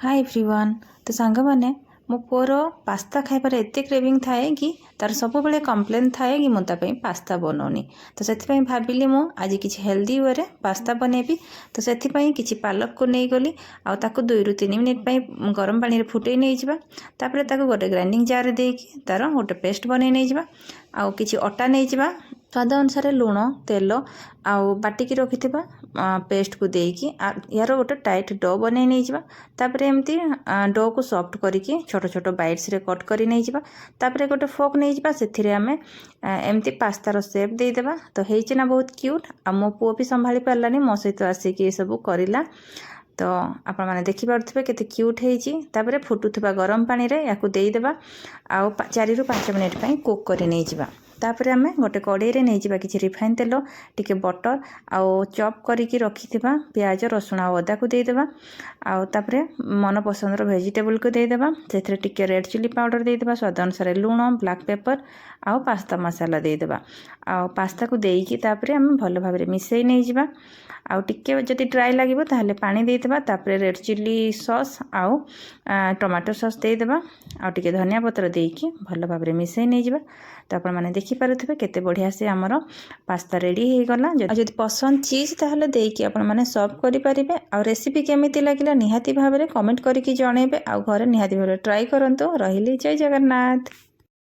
Hi everyone. तो सांग मैंने मो पुअर पास्ता खाइबार एत क्रेविंग थाए कि तार सब बेले कम्प्लेन थाए कि मुझे पास्ता बनाऊनी। तो से भाविली मु आज किसी हेल्दी वे रे पास्ता बनैबी। तो से किसी पालक को नहीं गली आउ 2 ରୁ 3 मिनिट गरम पानी रे फुटई नहीं जावा। तापर ताको गोटे ग्राइंडिंग जार रे देकी तार गोटे पेस्ट बनै नहीं जावा। आउ किसी अटा नहीं जावा। स्वाद अनुसार लुण तेल आउ बाटिकी रखिथिबा पेस्ट को देकी यार गोटे टाइट डो बनै नहीं जावा। तापर एमती डो को सॉफ्ट करके छोट छोट बाइट्स रे कट करी नहीं जावा। तापर गोटे फोक नहीं जावा सेथिरे आमे एमती पास्तार शेप दे देबा। तो हेइछि ना बहुत क्यूट। आ मो पुओ भी संभाली पारलानी मो सहित आसिकी सब करिला। तो आपण मैंने देखिपे केते क्यूट होइछि। तापर फुटुथबा गरम पानी रे याकू देई देबा आउ 4 ରୁ 5 मिनिट पई कुक करी नहीं जावा। तापर आमे गोटे कड़ाई रे नहीं जावा किछि रिफाइन तेल टिके बटर आउ चॉप करिकी रखिथिबा प्याज रसुण आ अदा को दे देबा। आउ तापर मन पसंदर वेजिटेबल को दे देबा। सेथरे टिके रेड चिली पाउडर दे देबा, स्वाद अनुसार लुण ब्लैक पेपर आउ पास्ता मसाला दे देबा। आउ पास्ता को देकी तापर आमे भलो भाबरे मिसई नहीं जावा। आउ टिके जदि ड्राई लागिबो ताहले पानी दे देबा। तापर रेड चिली सॉस आउ टमाटो सॉस दे देबा। आउ टिके धनिया पत्र देकी भलो भाबरे मिसई नहीं जावा। तो आपण माने देखि पारुथिबे केते बढ़िया से हमर पास्ता रेडी हे गला। जदि पसंद चीज ताहले देकी आपण माने सर्व करि परिबे। आउ रेसिपी केमिति लागिला निहाती भाबरे कमेंट करिकि जणेबे। आउ घरे निहाती भाबरे ट्राई करंतो। रहिली जय जगन्नाथ।